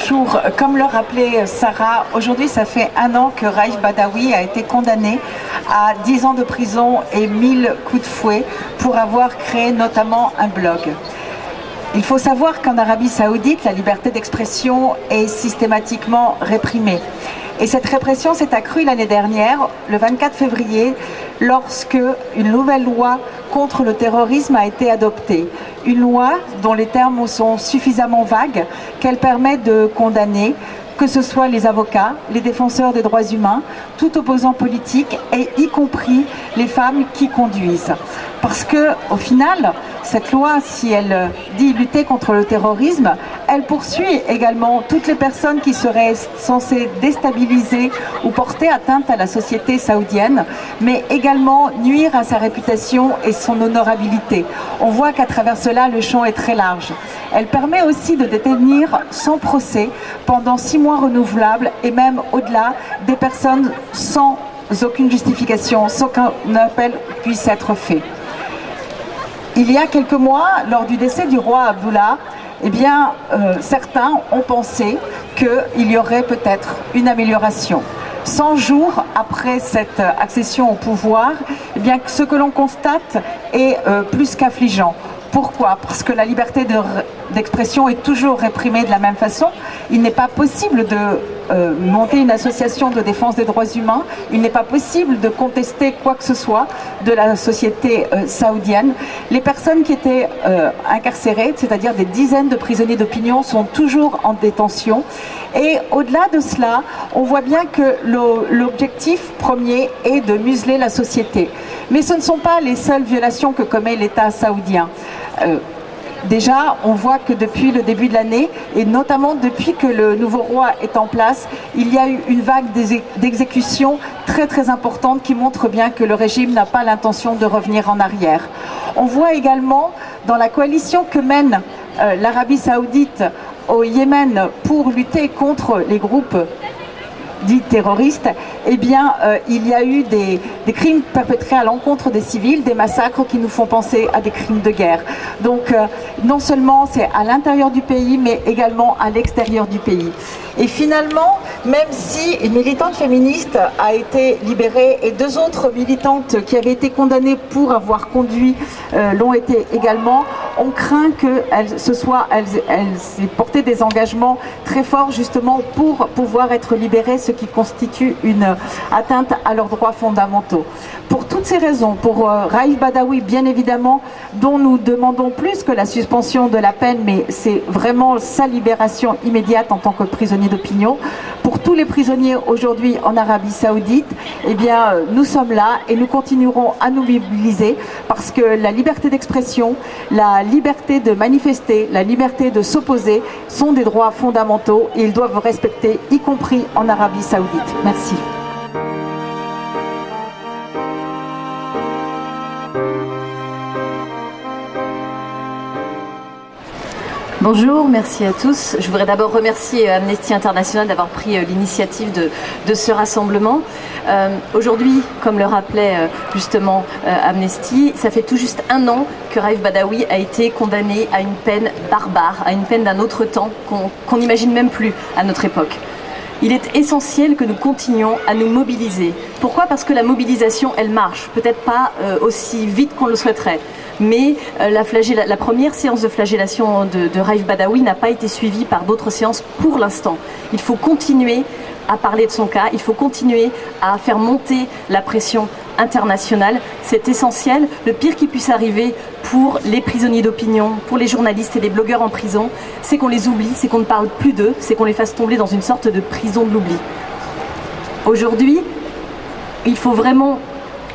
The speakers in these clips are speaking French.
bonjour. Comme le rappelait Sarah, aujourd'hui ça fait 1 an que Raif Badawi a été condamné à 10 ans de prison et 1000 coups de fouet pour avoir créé notamment un blog. Il faut savoir qu'en Arabie Saoudite, la liberté d'expression est systématiquement réprimée. Et cette répression s'est accrue l'année dernière, le 24 février, lorsque une nouvelle loi contre le terrorisme a été adoptée. Une loi dont les termes sont suffisamment vagues qu'elle permet de condamner, que ce soit les avocats, les défenseurs des droits humains, tout opposant politique, et y compris les femmes qui conduisent. Parce que, au final, cette loi, si elle dit lutter contre le terrorisme, elle poursuit également toutes les personnes qui seraient censées déstabiliser ou porter atteinte à la société saoudienne, mais également nuire à sa réputation et son honorabilité. On voit qu'à travers cela, le champ est très large. Elle permet aussi de détenir sans procès pendant 6 mois renouvelables et même au-delà des personnes sans aucune justification, sans qu'un appel puisse être fait. Il y a quelques mois, lors du décès du roi Abdullah, certains ont pensé qu'il y aurait peut-être une amélioration. 100 jours après cette accession au pouvoir, ce que l'on constate est plus qu'affligeant. Pourquoi? Parce que la liberté d'expression est toujours réprimée de la même façon. Il n'est pas possible de monter une association de défense des droits humains. Il n'est pas possible de contester quoi que ce soit de la société saoudienne. Les personnes qui étaient incarcérées, c'est-à-dire des dizaines de prisonniers d'opinion, sont toujours en détention. Et au-delà de cela, on voit bien que l'objectif premier est de museler la société. Mais ce ne sont pas les seules violations que commet l'État saoudien. Déjà, on voit que depuis le début de l'année, et notamment depuis que le nouveau roi est en place, il y a eu une vague d'exécutions très très importante qui montre bien que le régime n'a pas l'intention de revenir en arrière. On voit également dans la coalition que mène l'Arabie Saoudite au Yémen pour lutter contre les groupes dits terroristes, il y a eu des crimes perpétrés à l'encontre des civils, des massacres qui nous font penser à des crimes de guerre. Donc non seulement c'est à l'intérieur du pays, mais également à l'extérieur du pays. Et finalement, même si une militante féministe a été libérée et 2 autres militantes qui avaient été condamnées pour avoir conduit l'ont été également, on craint qu'elles aient porté des engagements très forts justement pour pouvoir être libérées, ce qui constitue une atteinte à leurs droits fondamentaux. Pour toutes ces raisons, pour Raif Badawi bien évidemment, dont nous demandons plus que la suspension de la peine, mais c'est vraiment sa libération immédiate en tant que prisonnier d'opinion. Pour tous les prisonniers aujourd'hui en Arabie Saoudite, nous sommes là et nous continuerons à nous mobiliser parce que la liberté d'expression, la liberté de manifester, la liberté de s'opposer sont des droits fondamentaux et ils doivent respecter, y compris en Arabie Saoudite. Merci. Bonjour, merci à tous. Je voudrais d'abord remercier Amnesty International d'avoir pris l'initiative de ce rassemblement. Aujourd'hui, comme le rappelait justement Amnesty, ça fait tout juste 1 an que Raif Badawi a été condamné à une peine barbare, à une peine d'un autre temps qu'on n'imagine même plus à notre époque. Il est essentiel que nous continuions à nous mobiliser. Pourquoi? Parce que la mobilisation, elle marche. Peut-être pas aussi vite qu'on le souhaiterait. Mais la première séance de flagellation de Raif Badawi n'a pas été suivie par d'autres séances pour l'instant. Il faut continuer à parler de son cas, il faut continuer à faire monter la pression internationale. C'est essentiel. Le pire qui puisse arriver pour les prisonniers d'opinion, pour les journalistes et les blogueurs en prison, c'est qu'on les oublie, c'est qu'on ne parle plus d'eux, c'est qu'on les fasse tomber dans une sorte de prison de l'oubli. Aujourd'hui, il faut vraiment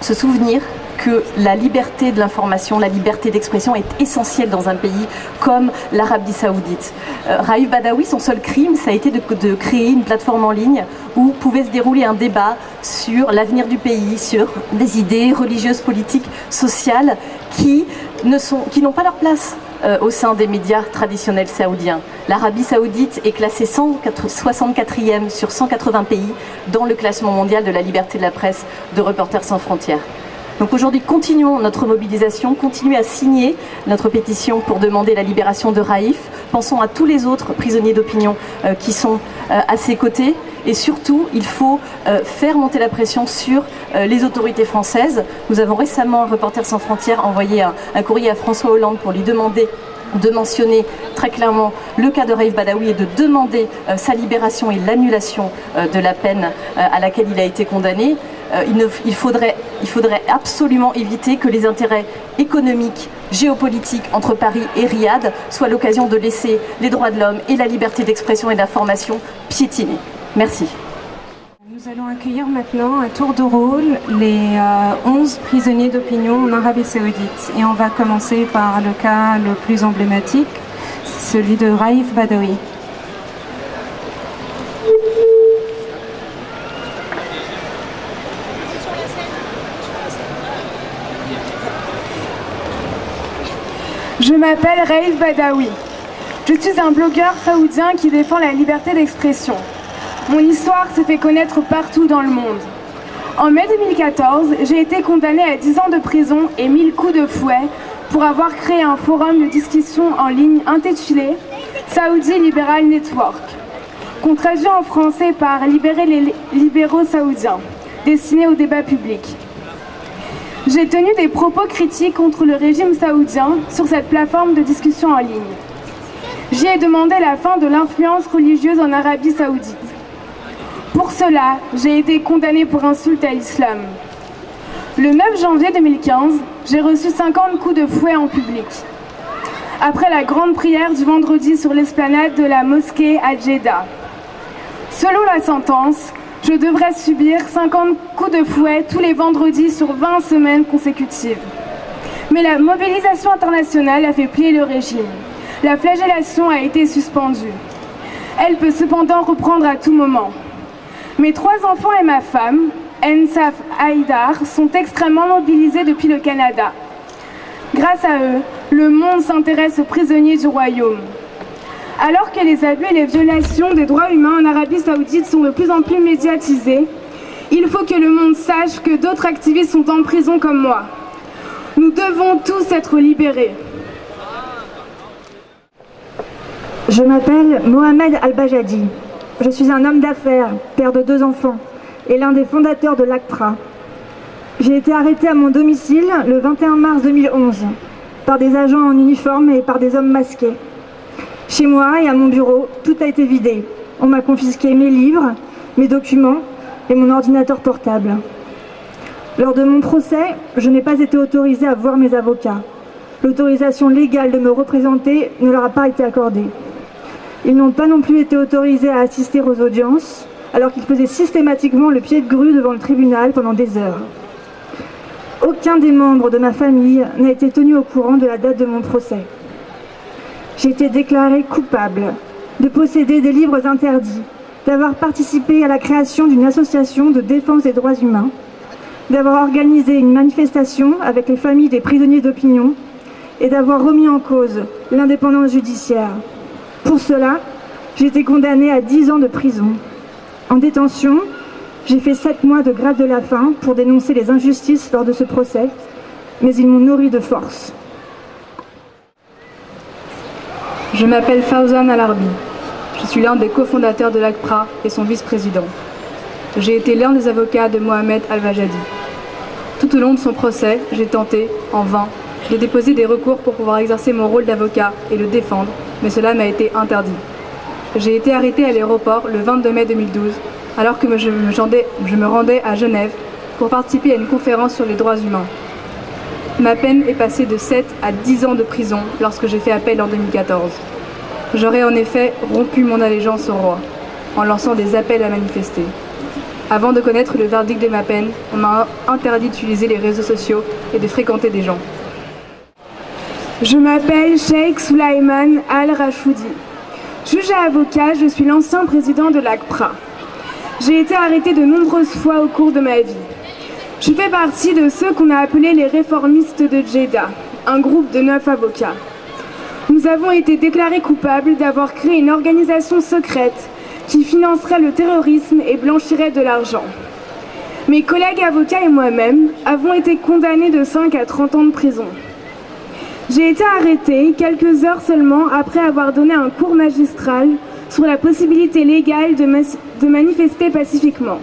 se souvenir que la liberté de l'information, la liberté d'expression est essentielle dans un pays comme l'Arabie Saoudite. Raif Badawi, son seul crime, ça a été de créer une plateforme en ligne où pouvait se dérouler un débat sur l'avenir du pays, sur des idées religieuses, politiques, sociales qui n'ont pas leur place au sein des médias traditionnels saoudiens. L'Arabie Saoudite est classée 164e sur 180 pays dans le classement mondial de la liberté de la presse de Reporters sans frontières. Donc aujourd'hui, continuons notre mobilisation, continuez à signer notre pétition pour demander la libération de Raif, pensons à tous les autres prisonniers d'opinion qui sont à ses côtés. Et surtout, il faut faire monter la pression sur les autorités françaises. Nous avons récemment, Reporters sans frontières, envoyé un courrier à François Hollande pour lui demander de mentionner très clairement le cas de Raif Badawi et de demander sa libération et l'annulation de la peine à laquelle il a été condamné. Il faudrait absolument éviter que les intérêts économiques, géopolitiques entre Paris et Riyad soient l'occasion de laisser les droits de l'homme et la liberté d'expression et d'information piétiner. Merci. Nous allons accueillir maintenant à tour de rôle les 11 prisonniers d'opinion en Arabie Saoudite. Et on va commencer par le cas le plus emblématique, celui de Raif Badawi. Je m'appelle Raif Badawi. Je suis un blogueur saoudien qui défend la liberté d'expression. Mon histoire s'est fait connaître partout dans le monde. En mai 2014, j'ai été condamnée à 10 ans de prison et 1000 coups de fouet pour avoir créé un forum de discussion en ligne intitulé Saudi Liberal Network, qu'on traduit en français par Libérer les libéraux saoudiens, destiné au débat public. J'ai tenu des propos critiques contre le régime saoudien sur cette plateforme de discussion en ligne. J'y ai demandé la fin de l'influence religieuse en Arabie Saoudite. Pour cela, j'ai été condamnée pour insulte à l'islam. Le 9 janvier 2015, j'ai reçu 50 coups de fouet en public. Après la grande prière du vendredi sur l'esplanade de la mosquée à Jeddah. Selon la sentence, je devrais subir 50 coups de fouet tous les vendredis sur 20 semaines consécutives. Mais la mobilisation internationale a fait plier le régime. La flagellation a été suspendue. Elle peut cependant reprendre à tout moment. Mes 3 enfants et ma femme, Ensaf Haïdar, sont extrêmement mobilisés depuis le Canada. Grâce à eux, le monde s'intéresse aux prisonniers du royaume. Alors que les abus et les violations des droits humains en Arabie Saoudite sont de plus en plus médiatisés, il faut que le monde sache que d'autres activistes sont en prison comme moi. Nous devons tous être libérés. Je m'appelle Mohamed Al-Bajadi. Je suis un homme d'affaires, père de 2 enfants, et l'un des fondateurs de l'ACPRA. J'ai été arrêté à mon domicile le 21 mars 2011 par des agents en uniforme et par des hommes masqués. Chez moi et à mon bureau, tout a été vidé. On m'a confisqué mes livres, mes documents et mon ordinateur portable. Lors de mon procès, je n'ai pas été autorisée à voir mes avocats. L'autorisation légale de me représenter ne leur a pas été accordée. Ils n'ont pas non plus été autorisés à assister aux audiences, alors qu'ils faisaient systématiquement le pied de grue devant le tribunal pendant des heures. Aucun des membres de ma famille n'a été tenu au courant de la date de mon procès. J'ai été déclarée coupable de posséder des livres interdits, d'avoir participé à la création d'une association de défense des droits humains, d'avoir organisé une manifestation avec les familles des prisonniers d'opinion et d'avoir remis en cause l'indépendance judiciaire. Pour cela, j'ai été condamnée à 10 ans de prison. En détention, j'ai fait 7 mois de grève de la faim pour dénoncer les injustices lors de ce procès, mais ils m'ont nourri de force. Je m'appelle Fawzan Al-Arbi. Je suis l'un des cofondateurs de l'ACPRA et son vice-président. J'ai été l'un des avocats de Mohamed Al-Bajadi. Tout au long de son procès, j'ai tenté, en vain, de déposer des recours pour pouvoir exercer mon rôle d'avocat et le défendre, mais cela m'a été interdit. J'ai été arrêtée à l'aéroport le 22 mai 2012, alors que je me rendais à Genève pour participer à une conférence sur les droits humains. Ma peine est passée de 7 à 10 ans de prison lorsque j'ai fait appel en 2014. J'aurais en effet rompu mon allégeance au roi, en lançant des appels à manifester. Avant de connaître le verdict de ma peine, on m'a interdit d'utiliser les réseaux sociaux et de fréquenter des gens. Je m'appelle Sheikh Sulaiman Al-Rashoudi. Juge et avocat, je suis l'ancien président de l'ACPRA. J'ai été arrêtée de nombreuses fois au cours de ma vie. Je fais partie de ceux qu'on a appelés les réformistes de Jeddah, un groupe de 9 avocats. Nous avons été déclarés coupables d'avoir créé une organisation secrète qui financerait le terrorisme et blanchirait de l'argent. Mes collègues avocats et moi-même avons été condamnés de 5 à 30 ans de prison. J'ai été arrêtée quelques heures seulement après avoir donné un cours magistral sur la possibilité légale de manifester pacifiquement.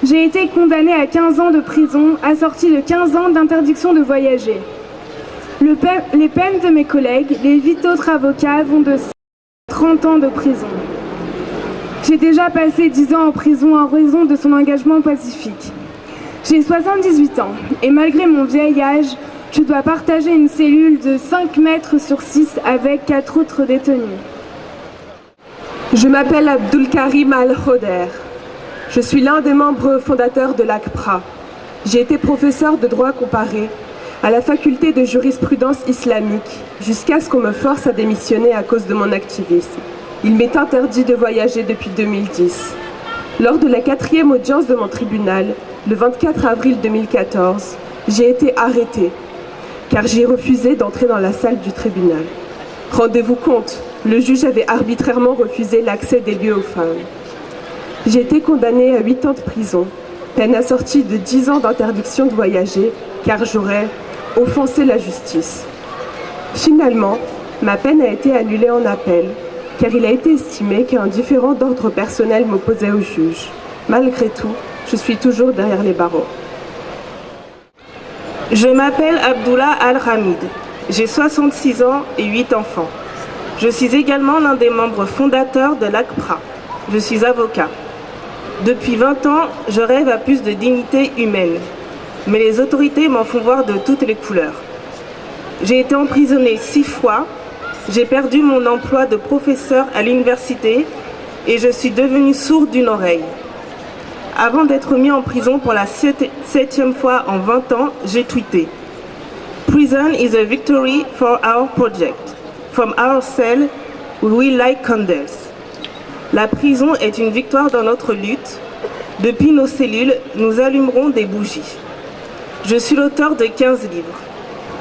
J'ai été condamnée à 15 ans de prison, assortie de 15 ans d'interdiction de voyager. Les peines de mes collègues, les 8 autres avocats, vont de 30 ans de prison. J'ai déjà passé 10 ans en prison en raison de son engagement pacifique. J'ai 78 ans et malgré mon vieil âge, je dois partager une cellule de 5 mètres sur 6 avec 4 autres détenus. Je m'appelle Abdulkarim Al-Khoder. Je suis l'un des membres fondateurs de l'ACPRA. J'ai été professeur de droit comparé à la faculté de jurisprudence islamique jusqu'à ce qu'on me force à démissionner à cause de mon activisme. Il m'est interdit de voyager depuis 2010. Lors de la 4e audience de mon tribunal, le 24 avril 2014, j'ai été arrêtée car j'ai refusé d'entrer dans la salle du tribunal. Rendez-vous compte, le juge avait arbitrairement refusé l'accès des lieux aux femmes. J'ai été condamnée à 8 ans de prison, peine assortie de 10 ans d'interdiction de voyager car j'aurais offensé la justice. Finalement, ma peine a été annulée en appel car il a été estimé qu'un différend d'ordre personnel m'opposait au juge. Malgré tout, je suis toujours derrière les barreaux. Je m'appelle Abdullah Al-Hamid. J'ai 66 ans et 8 enfants. Je suis également l'un des membres fondateurs de l'ACPRA. Je suis avocat. Depuis 20 ans, je rêve à plus de dignité humaine. Mais les autorités m'en font voir de toutes les couleurs. J'ai été emprisonnée 6 fois. J'ai perdu mon emploi de professeur à l'université et je suis devenue sourde d'une oreille. Avant d'être mis en prison pour la 7e fois en 20 ans, j'ai tweeté « Prison is a victory for our project. From our cell, we will light candles. » La prison est une victoire dans notre lutte. Depuis nos cellules, nous allumerons des bougies. Je suis l'auteur de 15 livres,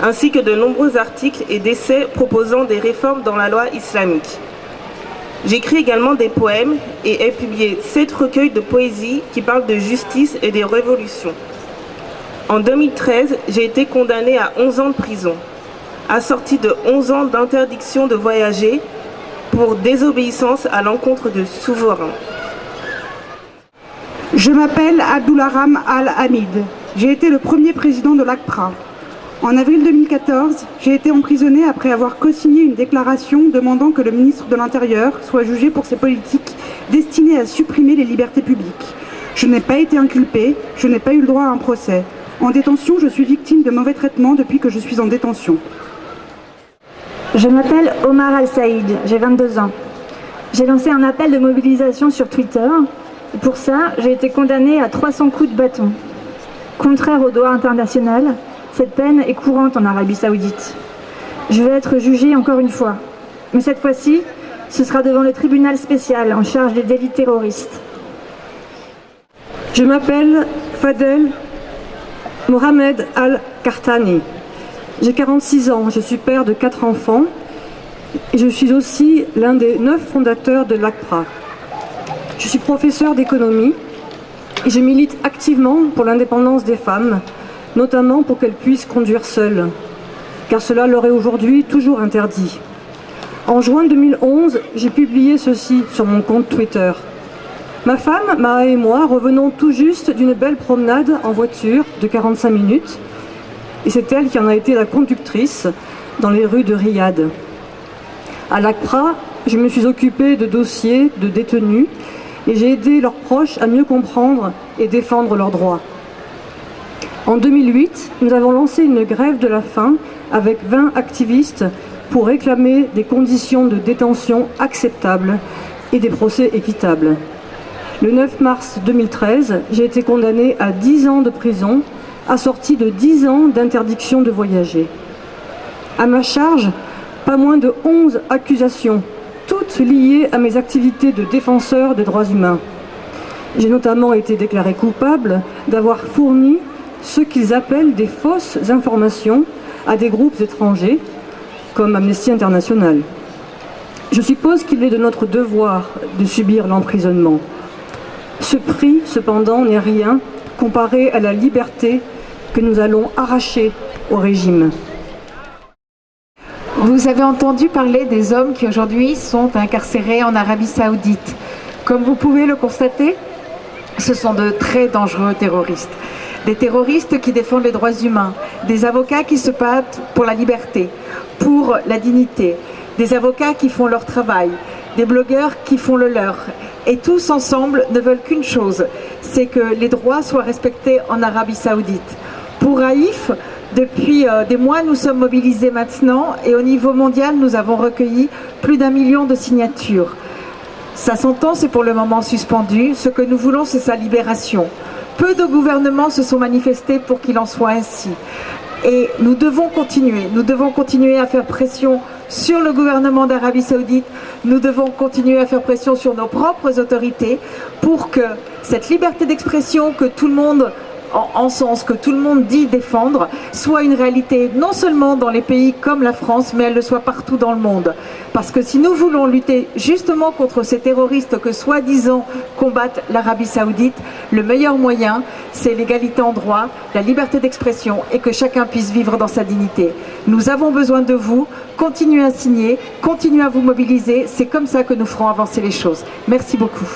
ainsi que de nombreux articles et d'essais proposant des réformes dans la loi islamique. J'écris également des poèmes et ai publié 7 recueils de poésie qui parlent de justice et des révolutions. En 2013, j'ai été condamnée à 11 ans de prison, assortie de 11 ans d'interdiction de voyager pour désobéissance à l'encontre de souverains. Je m'appelle Abdulharam Al-Hamid. J'ai été le premier président de l'ACPRA. En avril 2014, j'ai été emprisonnée après avoir co-signé une déclaration demandant que le ministre de l'Intérieur soit jugé pour ses politiques destinées à supprimer les libertés publiques. Je n'ai pas été inculpée, je n'ai pas eu le droit à un procès. En détention, je suis victime de mauvais traitements depuis que je suis en détention. Je m'appelle Omar Al-Saïd, j'ai 22 ans. J'ai lancé un appel de mobilisation sur Twitter. Et pour ça, j'ai été condamnée à 300 coups de bâton. Contraire au droit international, cette peine est courante en Arabie Saoudite. Je vais être jugée encore une fois. Mais cette fois-ci, ce sera devant le tribunal spécial en charge des délits terroristes. Je m'appelle Fadel Mohamed Al-Kartani. J'ai 46 ans, je suis père de 4 enfants et je suis aussi l'un des 9 fondateurs de l'ACPRA. Je suis professeur d'économie et je milite activement pour l'indépendance des femmes, notamment pour qu'elles puissent conduire seules, car cela leur est aujourd'hui toujours interdit. En juin 2011, j'ai publié ceci sur mon compte Twitter. Ma femme, Maha et moi revenons tout juste d'une belle promenade en voiture de 45 minutes, et c'est elle qui en a été la conductrice dans les rues de Riyad. À l'ACPRA, je me suis occupée de dossiers de détenus et j'ai aidé leurs proches à mieux comprendre et défendre leurs droits. En 2008, nous avons lancé une grève de la faim avec 20 activistes pour réclamer des conditions de détention acceptables et des procès équitables. Le 9 mars 2013, j'ai été condamnée à 10 ans de prison, assortie de 10 ans d'interdiction de voyager. À ma charge, pas moins de 11 accusations, toutes liées à mes activités de défenseur des droits humains. J'ai notamment été déclarée coupable d'avoir fourni ce qu'ils appellent des fausses informations à des groupes étrangers, comme Amnesty International. Je suppose qu'il est de notre devoir de subir l'emprisonnement. Ce prix, cependant, n'est rien comparé à la liberté que nous allons arracher au régime. Vous avez entendu parler des hommes qui aujourd'hui sont incarcérés en Arabie Saoudite. Comme vous pouvez le constater, ce sont de très dangereux terroristes. Des terroristes qui défendent les droits humains, des avocats qui se battent pour la liberté, pour la dignité, des avocats qui font leur travail, des blogueurs qui font le leur. Et tous ensemble ne veulent qu'une chose, c'est que les droits soient respectés en Arabie Saoudite. Pour Raif, depuis des mois, nous sommes mobilisés maintenant et au niveau mondial, nous avons recueilli plus d'1 million de signatures. Sa sentence est pour le moment suspendue. Ce que nous voulons, c'est sa libération. Peu de gouvernements se sont manifestés pour qu'il en soit ainsi. Et nous devons continuer à faire pression sur le gouvernement d'Arabie Saoudite, nous devons continuer à faire pression sur nos propres autorités pour que cette liberté d'expression que tout le monde que tout le monde dit défendre, soit une réalité non seulement dans les pays comme la France, mais elle le soit partout dans le monde. Parce que si nous voulons lutter justement contre ces terroristes que soi-disant combattent l'Arabie Saoudite, le meilleur moyen, c'est l'égalité en droit, la liberté d'expression et que chacun puisse vivre dans sa dignité. Nous avons besoin de vous, continuez à signer, continuez à vous mobiliser, c'est comme ça que nous ferons avancer les choses. Merci beaucoup.